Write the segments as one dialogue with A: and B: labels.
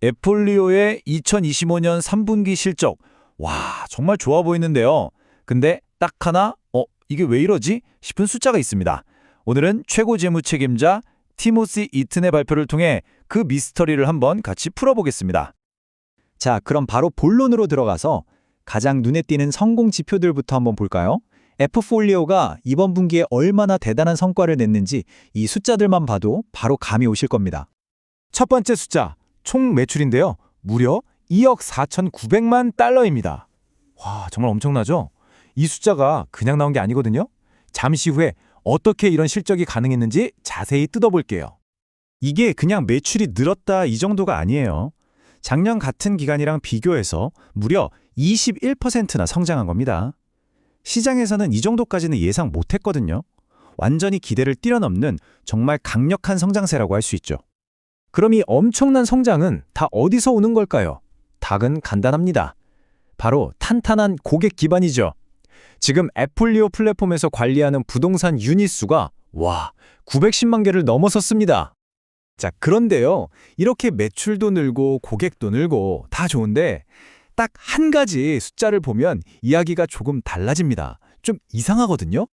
A: 애플리오의 2025년 3분기 실적. 와, 정말 좋아 보이는데요. 근데 딱 하나, 이게 왜 이러지? 싶은 숫자가 있습니다. 오늘은 최고 재무 책임자 티모시 이튼의 발표를 통해 그 미스터리를 한번 같이 풀어보겠습니다.
B: 자, 그럼 바로 본론으로 들어가서 가장 눈에 띄는 성공 지표들부터 한번 볼까요? F폴리오가 이번 분기에 얼마나 대단한 성과를 냈는지 이 숫자들만 봐도 바로 감이 오실 겁니다.
C: 첫 번째 숫자, 총 매출인데요. 무려 2억 4,900만 달러입니다. 와, 정말 엄청나죠? 이 숫자가 그냥 나온 게 아니거든요. 잠시 후에 어떻게 이런 실적이 가능했는지 자세히 뜯어볼게요. 이게 그냥 매출이 늘었다 이 정도가 아니에요. 작년 같은 기간이랑 비교해서 무려 21%나 성장한 겁니다. 시장에서는 이 정도까지는 예상 못했거든요. 완전히 기대를 뛰어넘는 정말 강력한 성장세라고 할 수 있죠. 그럼 이 엄청난 성장은 다 어디서 오는 걸까요? 답은 간단합니다. 바로 탄탄한 고객 기반이죠. 지금 애플리오 플랫폼에서 관리하는 부동산 유닛 수가 910만 개를 넘어섰습니다. 자, 그런데요. 이렇게 매출도 늘고 고객도 늘고 다 좋은데 딱 한 가지 숫자를 보면 이야기가 조금 달라집니다. 좀 이상하거든요.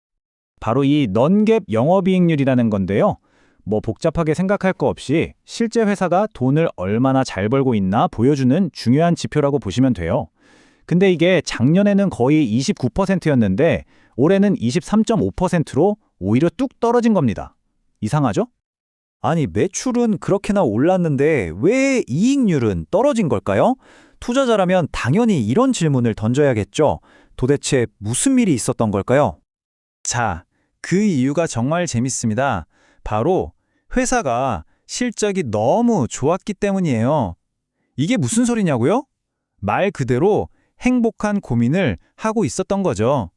B: 바로 이 non-GAAP 영업이익률이라는 건데요. 뭐 복잡하게 생각할 거 없이 실제 회사가 돈을 얼마나 잘 벌고 있나 보여주는 중요한 지표라고 보시면 돼요. 근데 이게 작년에는 거의 29%였는데 올해는 23.5%로 오히려 뚝 떨어진 겁니다. 이상하죠?
A: 아니, 매출은 그렇게나 올랐는데 왜 이익률은 떨어진 걸까요? 투자자라면 당연히 이런 질문을 던져야겠죠. 도대체 무슨 일이 있었던 걸까요? 자, 그 이유가 정말 재밌습니다. 바로 회사가 실적이 너무 좋았기 때문이에요. 이게 무슨 소리냐고요? 말 그대로 행복한 고민을 하고 있었던 거죠.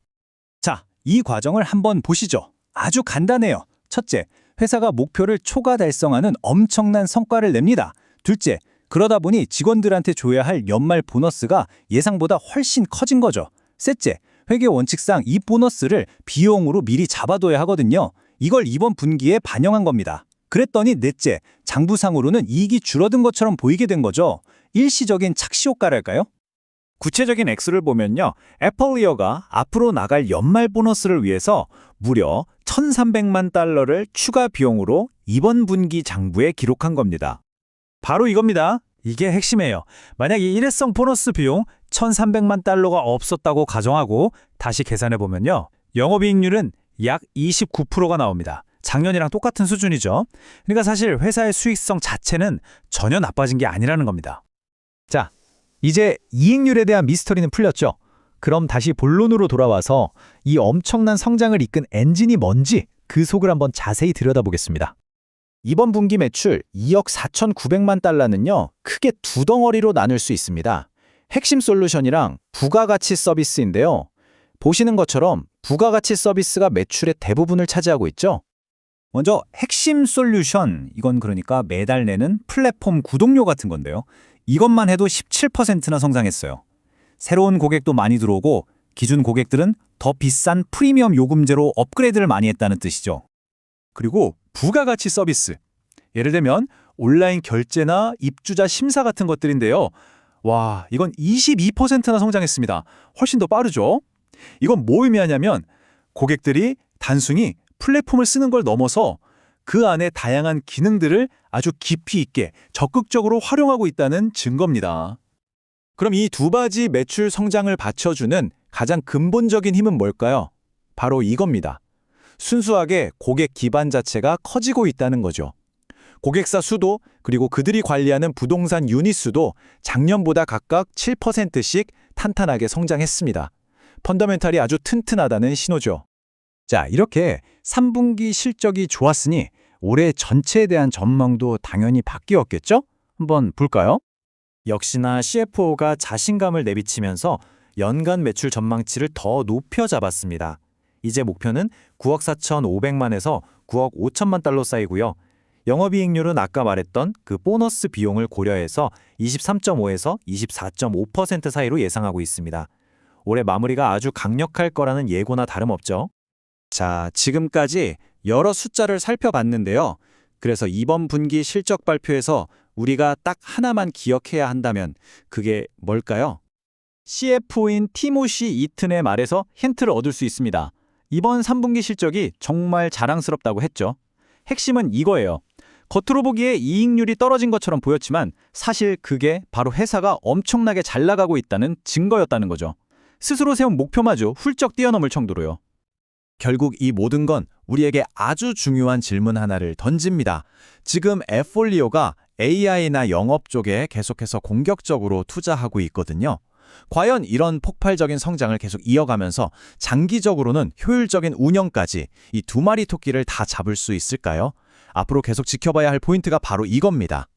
A: 자, 이 과정을 한번 보시죠. 아주 간단해요. 첫째, 회사가 목표를 초과 달성하는 엄청난 성과를 냅니다. 둘째, 그러다 보니 직원들한테 줘야 할 연말 보너스가 예상보다 훨씬 커진 거죠. 셋째, 회계 원칙상 이 보너스를 비용으로 미리 잡아둬야 하거든요. 이걸 이번 분기에 반영한 겁니다. 그랬더니 넷째, 장부상으로는 이익이 줄어든 것처럼 보이게 된 거죠. 일시적인 착시 효과랄까요? 구체적인 액수를 보면요. 애플리오가 앞으로 나갈 연말 보너스를 위해서 무려 1,300만 달러를 추가 비용으로 이번 분기 장부에 기록한 겁니다. 바로 이겁니다. 이게 핵심이에요. 만약 이 일회성 보너스 비용 1,300만 달러가 없었다고 가정하고 다시 계산해보면요. 영업이익률은 약 29%가 나옵니다. 작년이랑 똑같은 수준이죠. 그러니까 사실 회사의 수익성 자체는 전혀 나빠진 게 아니라는 겁니다.
B: 자, 이제 이익률에 대한 미스터리는 풀렸죠? 그럼 다시 본론으로 돌아와서 이 엄청난 성장을 이끈 엔진이 뭔지 그 속을 한번 자세히 들여다보겠습니다. 이번 분기 매출 2억 4,900만 달러는요, 크게 두 덩어리로 나눌 수 있습니다. 핵심 솔루션이랑 부가가치 서비스인데요. 보시는 것처럼 부가가치 서비스가 매출의 대부분을 차지하고 있죠.
A: 먼저 핵심 솔루션, 이건 그러니까 매달 내는 플랫폼 구독료 같은 건데요. 이것만 해도 17%나 성장했어요. 새로운 고객도 많이 들어오고 기존 고객들은 더 비싼 프리미엄 요금제로 업그레이드를 많이 했다는 뜻이죠. 그리고 부가가치 서비스. 예를 들면 온라인 결제나 입주자 심사 같은 것들인데요. 와, 이건 22%나 성장했습니다. 훨씬 더 빠르죠? 이건 뭐 의미하냐면 고객들이 단순히 플랫폼을 쓰는 걸 넘어서 그 안에 다양한 기능들을 아주 깊이 있게 적극적으로 활용하고 있다는 증거입니다. 그럼 이 두 가지 매출 성장을 받쳐주는 가장 근본적인 힘은 뭘까요? 바로 이겁니다. 순수하게 고객 기반 자체가 커지고 있다는 거죠. 고객사 수도 그리고 그들이 관리하는 부동산 유닛 수도 작년보다 각각 7%씩 탄탄하게 성장했습니다. 펀더멘탈이 아주 튼튼하다는 신호죠. 자, 이렇게 3분기 실적이 좋았으니 올해 전체에 대한 전망도 당연히 바뀌었겠죠? 한번 볼까요? 역시나 CFO가 자신감을 내비치면서 연간 매출 전망치를 더 높여 잡았습니다. 이제 목표는 9억 4,500만에서 9억 5천만 달러 사이고요. 영업이익률은 아까 말했던 그 보너스 비용을 고려해서 23.5에서 24.5% 사이로 예상하고 있습니다. 올해 마무리가 아주 강력할 거라는 예고나 다름없죠. 자, 지금까지 여러 숫자를 살펴봤는데요. 그래서 이번 분기 실적 발표에서 우리가 딱 하나만 기억해야 한다면 그게 뭘까요? CFO인 티모시 이튼의 말에서 힌트를 얻을 수 있습니다. 이번 3분기 실적이 정말 자랑스럽다고 했죠. 핵심은 이거예요. 겉으로 보기에 이익률이 떨어진 것처럼 보였지만 사실 그게 바로 회사가 엄청나게 잘 나가고 있다는 증거였다는 거죠. 스스로 세운 목표마저 훌쩍 뛰어넘을 정도로요.
D: 결국 이 모든 건 우리에게 아주 중요한 질문 하나를 던집니다. 지금 앱폴리오가 AI나 영업 쪽에 계속해서 공격적으로 투자하고 있거든요. 과연 이런 폭발적인 성장을 계속 이어가면서 장기적으로는 효율적인 운영까지 이 두 마리 토끼를 다 잡을 수 있을까요? 앞으로 계속 지켜봐야 할 포인트가 바로 이겁니다.